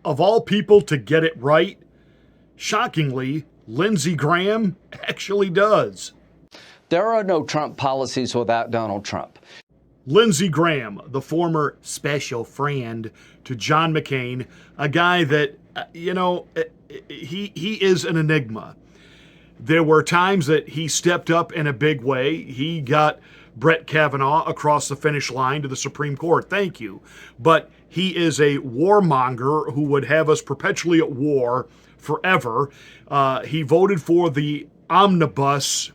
of all people to get it right, shockingly, Lindsey Graham actually does. There are no Trump policies without Donald Trump. Lindsey Graham, the former special friend to John McCain, a guy that, he is an enigma. There were times that he stepped up in a big way. He got Brett Kavanaugh across the finish line to the Supreme Court. Thank you. But he is a warmonger who would have us perpetually at war forever. He voted for the omnibus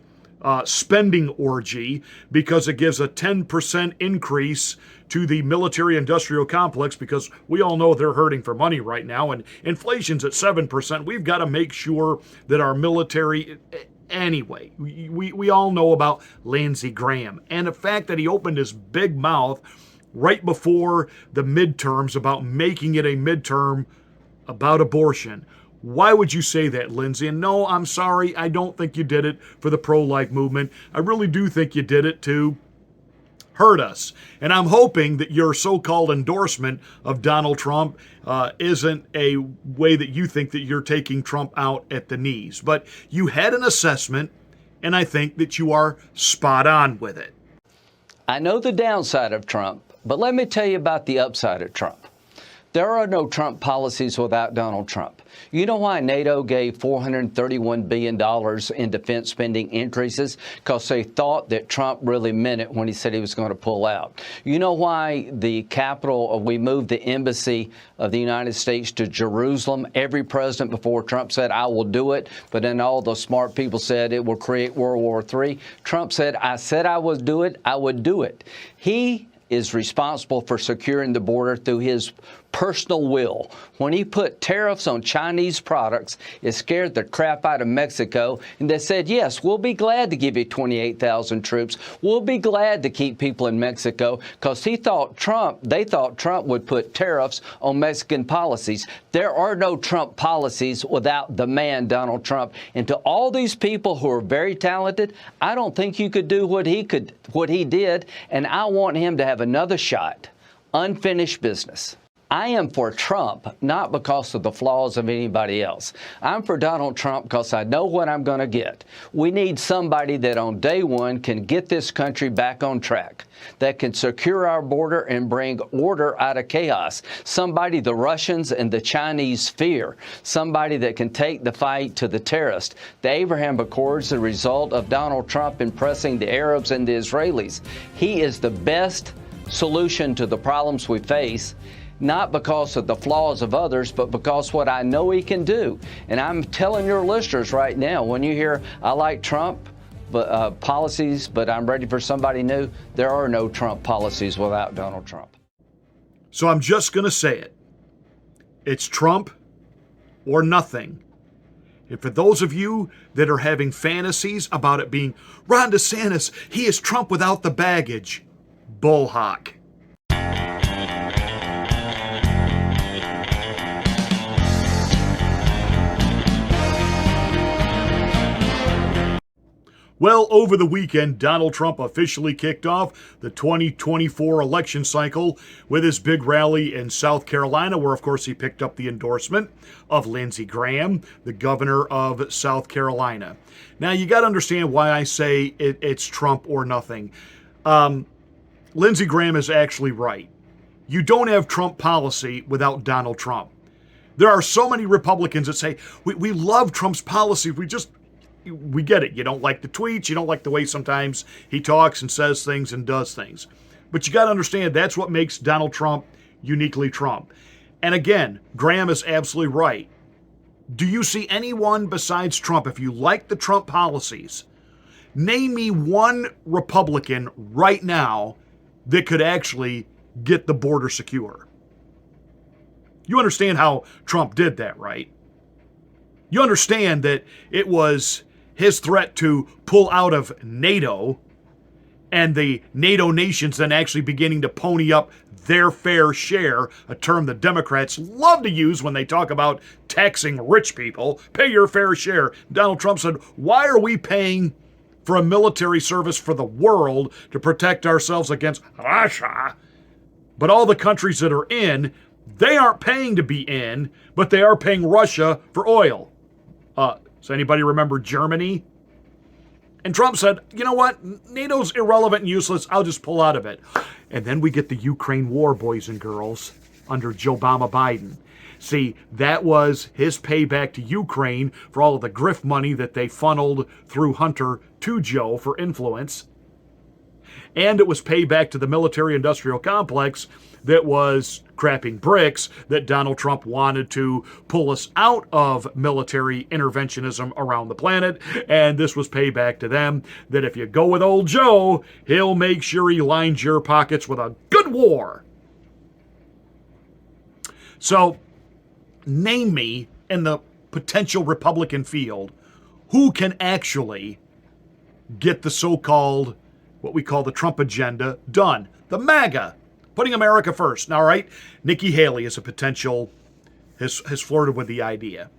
spending orgy because it gives a 10% increase to the military-industrial complex, because we all know they're hurting for money right now, and inflation's at 7%. We've got to make sure that our military... Anyway, we all know about Lindsey Graham and the fact that he opened his big mouth right before the midterms about making it a midterm about abortion. Why would you say that, Lindsey? And no, I'm sorry, I don't think you did it for the pro-life movement. I really do think you did it to hurt us. And I'm hoping that your so-called endorsement of Donald Trump isn't a way that you think that you're taking Trump out at the knees. But you had an assessment, and I think that you are spot on with it. I know the downside of Trump, but let me tell you about the upside of Trump. There are no Trump policies without Donald Trump. You know why NATO gave $431 billion in defense spending increases? Because they thought that Trump really meant it when he said he was going to pull out. You know why we moved the embassy of the United States to Jerusalem? Every president before Trump said, I will do it. But then all the smart people said it will create World War III. Trump said I would do it. I would do it. He is responsible for securing the border through his personal will. When he put tariffs on Chinese products, it scared the crap out of Mexico, and they said, yes, we'll be glad to give you 28,000 troops. We'll be glad to keep people in Mexico, because they thought Trump would put tariffs on Mexican policies. There are no Trump policies without the man, Donald Trump. And to all these people who are very talented, I don't think you could do what he did, and I want him to have another shot. Unfinished business. I am for Trump, not because of the flaws of anybody else. I'm for Donald Trump because I know what I'm going to get. We need somebody that on day one can get this country back on track, that can secure our border and bring order out of chaos. Somebody the Russians and the Chinese fear. Somebody that can take the fight to the terrorists. The Abraham Accords, the result of Donald Trump impressing the Arabs and the Israelis. He is the best solution to the problems we face, not because of the flaws of others, but because what I know he can do. And I'm telling your listeners right now, when you hear, I like Trump policies, but I'm ready for somebody new, there are no Trump policies without Donald Trump. So I'm just going to say it. It's Trump or nothing. And for those of you that are having fantasies about it being Ron DeSantis, he is Trump without the baggage, bullhawk. Well, over the weekend, Donald Trump officially kicked off the 2024 election cycle with his big rally in South Carolina, where, of course, he picked up the endorsement of Lindsey Graham, the governor of South Carolina. Now, you got to understand why I say it's Trump or nothing. Lindsey Graham is actually right. You don't have Trump policy without Donald Trump. There are so many Republicans that say, we love Trump's policy, we get it. You don't like the tweets. You don't like the way sometimes he talks and says things and does things. But you got to understand that's what makes Donald Trump uniquely Trump. And again, Graham is absolutely right. Do you see anyone besides Trump, if you like the Trump policies, name me one Republican right now that could actually get the border secure? You understand how Trump did that, right? You understand that it was his threat to pull out of NATO and the NATO nations then actually beginning to pony up their fair share, a term the Democrats love to use when they talk about taxing rich people. Pay your fair share. Donald Trump said, why are we paying for a military service for the world to protect ourselves against Russia? But all the countries that are in, They aren't paying to be in, but they are paying Russia for oil. Does anybody remember Germany? And Trump said, you know what? NATO's irrelevant and useless. I'll just pull out of it. And then we get the Ukraine war, boys and girls, under Joe Biden. See, that was his payback to Ukraine for all of the grift money that they funneled through Hunter to Joe for influence. And it was payback to the military-industrial complex that was crapping bricks that Donald Trump wanted to pull us out of military interventionism around the planet. And this was payback to them that if you go with old Joe, he'll make sure he lines your pockets with a good war. So, name me in the potential Republican field who can actually get the so-called, what we call the Trump agenda, done. The MAGA, putting America first. Now, all right, Nikki Haley is a potential, has flirted with the idea.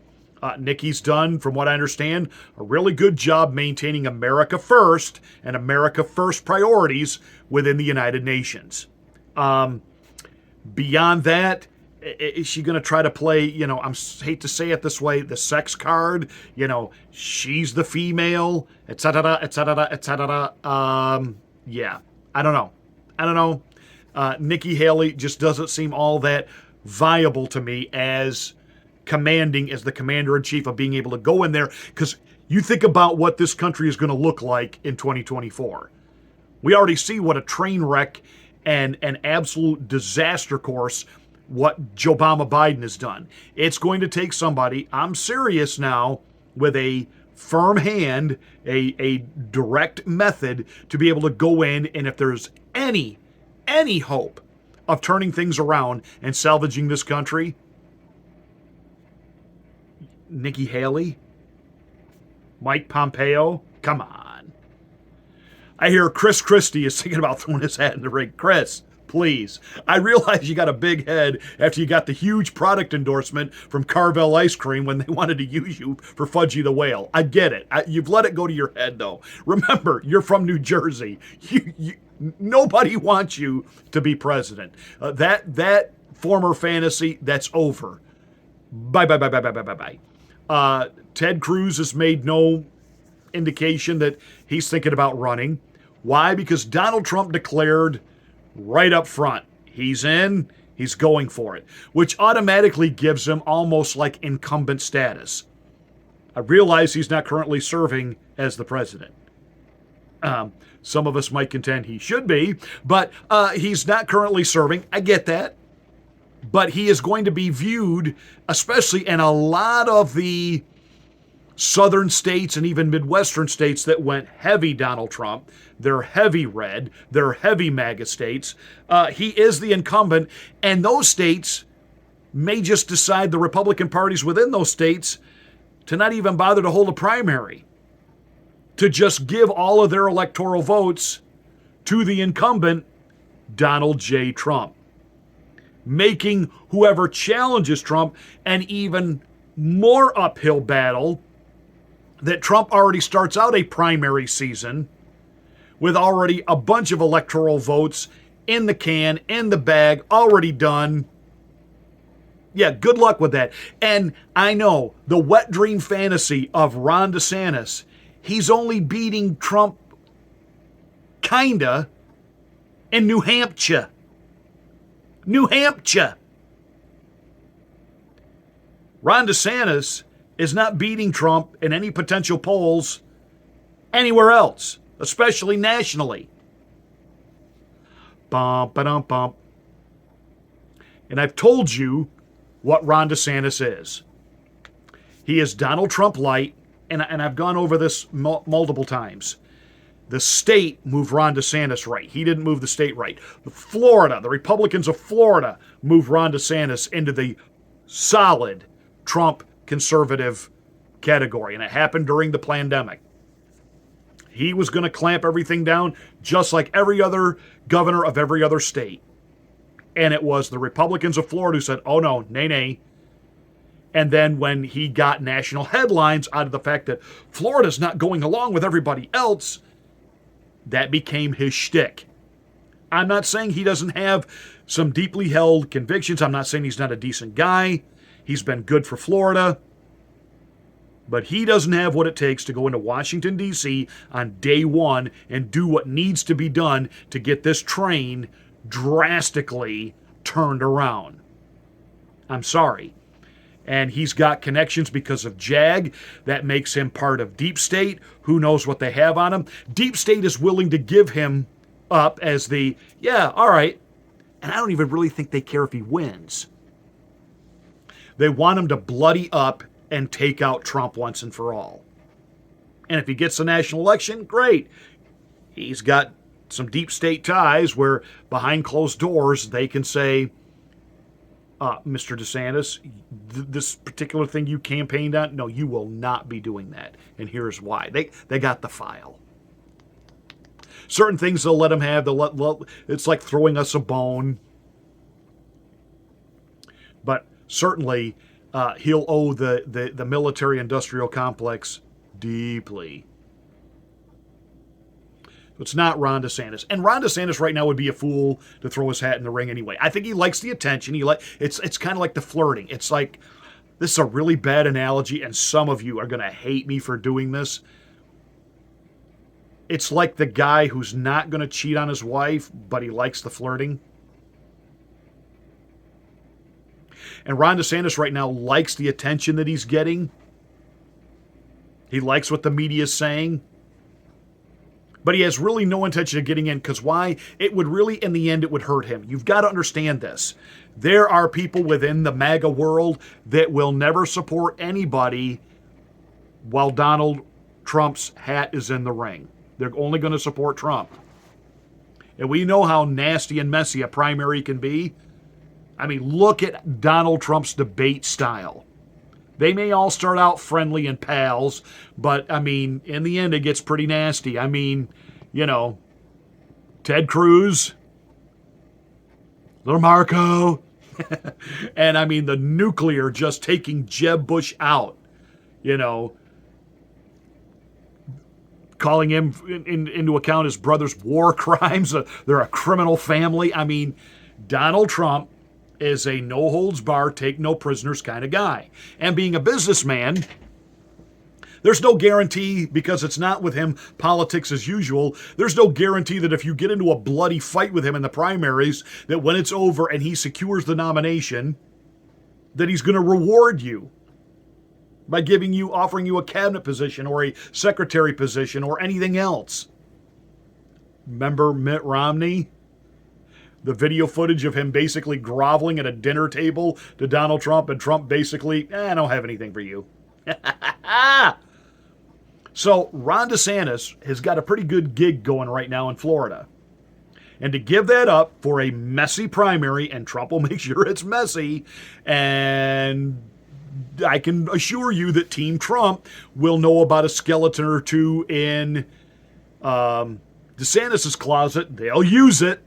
Nikki's done, from what I understand, a really good job maintaining America first and America first priorities within the United Nations. Beyond that, is she going to try to play, I hate to say it this way, the sex card, she's the female, et cetera, et cetera, et cetera. Yeah, I don't know. Nikki Haley just doesn't seem all that viable to me as commanding, as the commander-in-chief of being able to go in there, because you think about what this country is going to look like in 2024. We already see what a train wreck and an absolute disaster course what Joe Biden has done. It's going to take somebody, I'm serious now, with a firm hand, a direct method to be able to go in, and if there's any hope of turning things around and salvaging this country, Nikki Haley, Mike Pompeo, come on. I hear Chris Christie is thinking about throwing his hat in the ring. Chris, please. I realize you got a big head after you got the huge product endorsement from Carvel Ice Cream when they wanted to use you for Fudgy the Whale. I get it. You've let it go to your head, though. Remember, you're from New Jersey. Nobody wants you to be president. That former fantasy, that's over. Bye. Ted Cruz has made no indication that he's thinking about running. Why? Because Donald Trump declared right up front, he's in, he's going for it, which automatically gives him almost like incumbent status. I realize he's not currently serving as the president. Some of us might contend he should be, but he's not currently serving. I get that. But he is going to be viewed, especially in a lot of the southern states and even Midwestern states that went heavy Donald Trump. They're heavy red. They're heavy MAGA states. He is the incumbent, and those states may just decide, the Republican parties within those states, to not even bother to hold a primary, to just give all of their electoral votes to the incumbent, Donald J. Trump, making whoever challenges Trump an even more uphill battle, that Trump already starts out a primary season with already a bunch of electoral votes in the can, in the bag, already done. Yeah, good luck with that. And I know the wet dream fantasy of Ron DeSantis, he's only beating Trump kinda in New Hampshire. New Hampshire. Ron DeSantis is not beating Trump in any potential polls anywhere else, especially nationally. Bum, ba-dum, bum. And I've told you what Ron DeSantis is. He is Donald Trump light, and I've gone over this multiple times. The state moved Ron DeSantis right. He didn't move the state right. Florida, the Republicans of Florida moved Ron DeSantis into the solid Trump conservative category, and it happened during the pandemic. He was going to clamp everything down just like every other governor of every other state. And it was the Republicans of Florida who said, oh no, nay. And then when he got national headlines out of the fact that Florida's not going along with everybody else, that became his shtick. I'm not saying he doesn't have some deeply held convictions. I'm not saying he's not a decent guy. He's been good for Florida. But he doesn't have what it takes to go into Washington, D.C. on day one and do what needs to be done to get this train drastically turned around. I'm sorry. And he's got connections because of JAG. That makes him part of Deep State. Who knows what they have on him? Deep State is willing to give him up as the, yeah, all right. And I don't even really think they care if he wins. They want him to bloody up and take out Trump once and for all. And if he gets the national election, great. He's got some deep state ties where behind closed doors they can say, Mr. DeSantis, this particular thing you campaigned on, no, you will not be doing that. And here's why. They got the file. Certain things they'll let him have. It's like throwing us a bone. But certainly he'll owe the military-industrial complex deeply. It's not Ron DeSantis. And Ron DeSantis right now would be a fool to throw his hat in the ring anyway. I think he likes the attention. It's kind of like the flirting. It's like, this is a really bad analogy, and some of you are going to hate me for doing this. It's like the guy who's not going to cheat on his wife, but he likes the flirting. And Ron DeSantis right now likes the attention that he's getting. He likes what the media is saying. But he has really no intention of getting in, because why? It would really, in the end, it would hurt him. You've got to understand this. There are people within the MAGA world that will never support anybody while Donald Trump's hat is in the ring. They're only going to support Trump. And we know how nasty and messy a primary can be. I mean, look at Donald Trump's debate style. They may all start out friendly and pals, but, I mean, in the end, it gets pretty nasty. I mean, you know, Ted Cruz, little Marco, and, I mean, the nuclear just taking Jeb Bush out, you know, calling him into account his brother's war crimes. They're a criminal family. I mean, Donald Trump is a no-holds-barred, take-no-prisoners kind of guy. And being a businessman, there's no guarantee, because it's not with him politics as usual, there's no guarantee that if you get into a bloody fight with him in the primaries, that when it's over and he secures the nomination, that he's going to reward you by offering you a cabinet position or a secretary position or anything else. Remember Mitt Romney? The video footage of him basically groveling at a dinner table to Donald Trump, and Trump basically, I don't have anything for you. So Ron DeSantis has got a pretty good gig going right now in Florida. And to give that up for a messy primary, and Trump will make sure it's messy, and I can assure you that Team Trump will know about a skeleton or two in DeSantis' closet. They'll use it.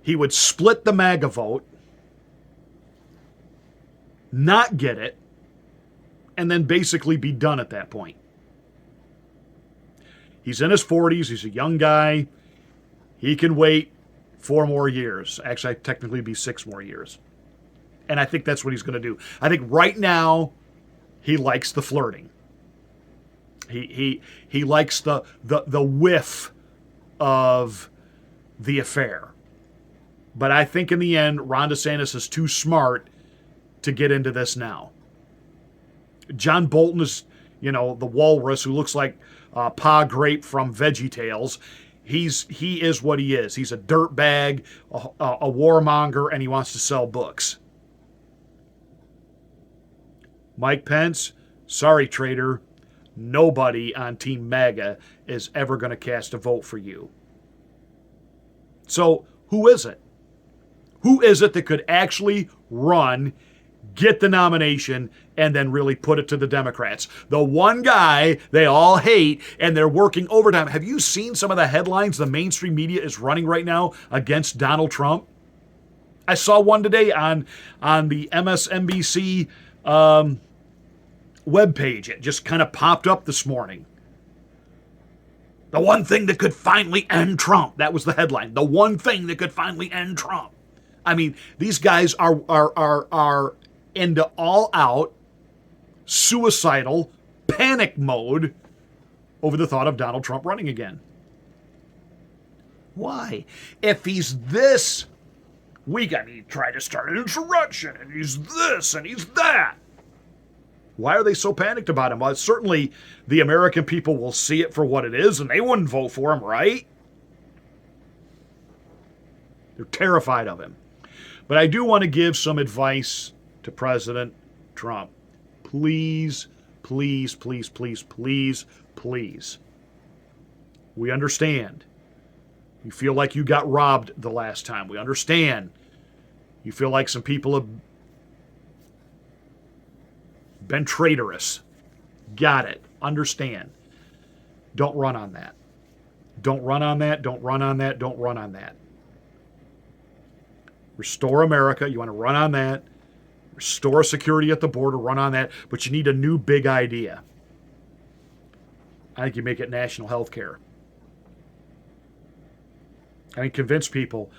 He would split the MAGA vote, not get it, and then basically be done at that point. He's in his 40s. He's a young guy. He can wait 4 more years. Actually, technically be 6 more years. And I think that's what he's going to do. I think right now he likes the flirting. He likes the whiff of the affair. But I think in the end, Ron DeSantis is too smart to get into this now. John Bolton is, the walrus who looks like Pa Grape from VeggieTales. He is what he is. He's a dirtbag, a warmonger, and he wants to sell books. Mike Pence, sorry, traitor, nobody on Team MAGA is ever going to cast a vote for you. So who is it? Who is it that could actually run, get the nomination, and then really put it to the Democrats? The one guy they all hate, and they're working overtime. Have you seen some of the headlines the mainstream media is running right now against Donald Trump? I saw one today on the MSNBC webpage. It just kind of popped up this morning. The one thing that could finally end Trump. That was the headline. The one thing that could finally end Trump. I mean, these guys are into all out suicidal panic mode over the thought of Donald Trump running again. Why? If he's this weak, and he tried to start an insurrection, and he's this, and he's that. Why are they so panicked about him? Well, certainly the American people will see it for what it is, and they wouldn't vote for him, right? They're terrified of him. But I do want to give some advice to President Trump. Please, please, please, please, please, please. We understand. You feel like you got robbed the last time. We understand. You feel like some people have been traitorous. Got it. Understand. Don't run on that. Don't run on that. Don't run on that. Don't run on that. Restore America. You want to run on that. Restore security at the border. Run on that. But you need a new big idea. I think you make it national health care. I mean, convince people,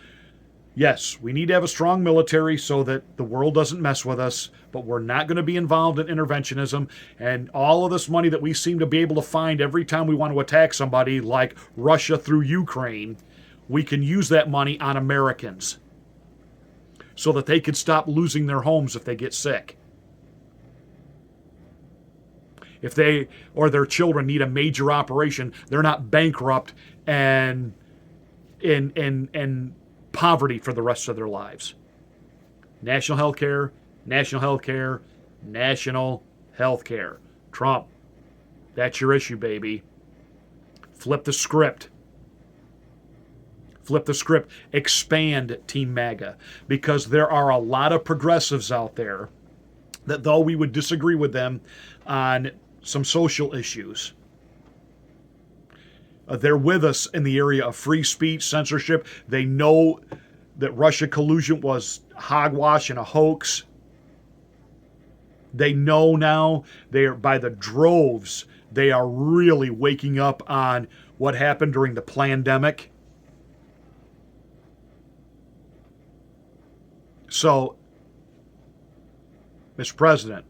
yes, we need to have a strong military so that the world doesn't mess with us, but we're not going to be involved in interventionism. And all of this money that we seem to be able to find every time we want to attack somebody, like Russia through Ukraine, we can use that money on Americans so that they can stop losing their homes if they get sick. If they or their children need a major operation, they're not bankrupt and in poverty for the rest of their lives. National health care, national health care, national health care. Trump, that's your issue, baby. Flip the script. Flip the script. Expand Team MAGA. Because there are a lot of progressives out there that, though we would disagree with them on some social issues, they're with us in the area of free speech, censorship. They know that Russia collusion was hogwash and a hoax. They know now, they are by the droves, they are really waking up on what happened during the pandemic. So, Mr. President,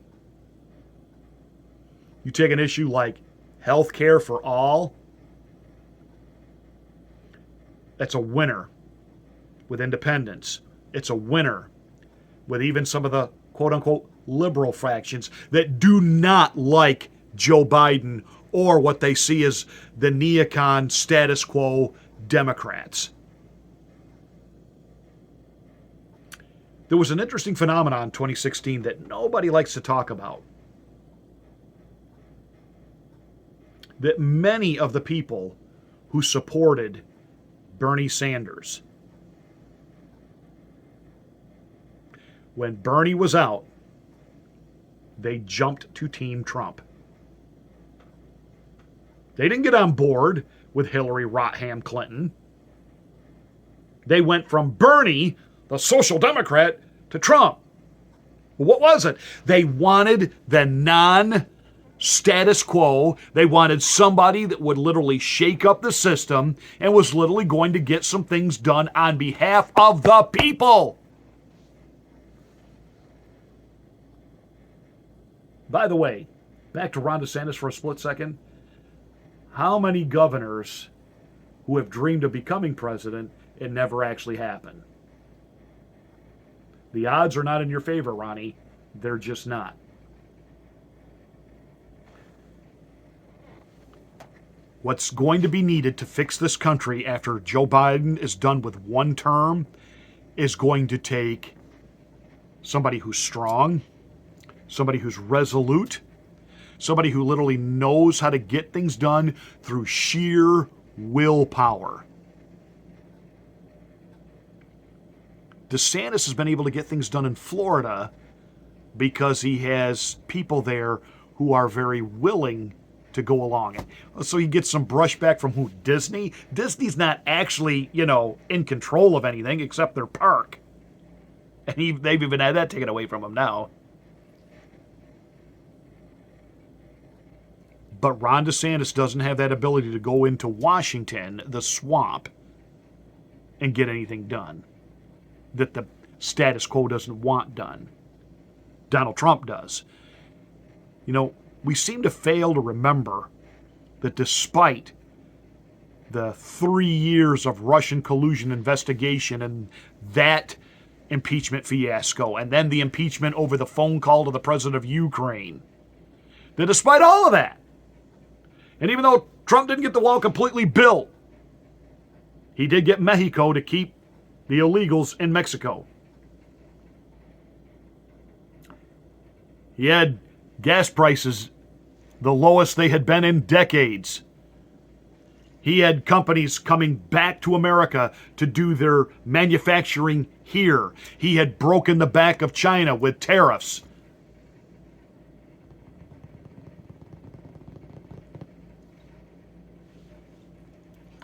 you take an issue like health care for all, that's a winner with independents. It's a winner with even some of the quote-unquote liberal fractions that do not like Joe Biden or what they see as the neocon status quo Democrats. There was an interesting phenomenon in 2016 that nobody likes to talk about. That many of the people who supported Bernie Sanders, when Bernie was out, they jumped to Team Trump. They didn't get on board with Hillary Rotham Clinton. They went from Bernie, the social democrat, to Trump. What was it? They wanted the non-status quo. They wanted somebody that would literally shake up the system and was literally going to get some things done on behalf of the people. By the way, back to Ron DeSantis for a split second. How many governors who have dreamed of becoming president, it never actually happened? The odds are not in your favor, Ronnie. They're just not. What's going to be needed to fix this country after Joe Biden is done with one term is going to take somebody who's strong, somebody who's resolute, somebody who literally knows how to get things done through sheer willpower. DeSantis has been able to get things done in Florida because he has people there who are very willing to go along. So he gets some brushback from who? Disney? Disney's not actually, in control of anything except their park. And they've even had that taken away from him now. But Ron DeSantis doesn't have that ability to go into Washington, the swamp, and get anything done that the status quo doesn't want done. Donald Trump does. You know, we seem to fail to remember that despite the 3 years of Russian collusion investigation and that impeachment fiasco, and then the impeachment over the phone call to the president of Ukraine, that despite all of that, and even though Trump didn't get the wall completely built, he did get Mexico to keep the illegals in Mexico. He had gas prices the lowest they had been in decades. He had companies coming back to America to do their manufacturing here. He had broken the back of China with tariffs.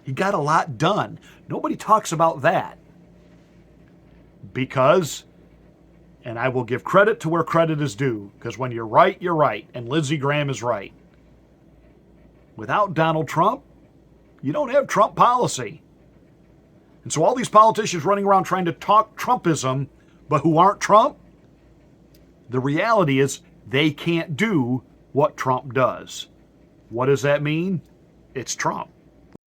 He got a lot done. Nobody talks about that. Because, and I will give credit to where credit is due, because when you're right, you're right, and Lindsey Graham is right. Without Donald Trump, you don't have Trump policy. And so all these politicians running around trying to talk Trumpism, but who aren't Trump, the reality is they can't do what Trump does. What does that mean? It's Trump.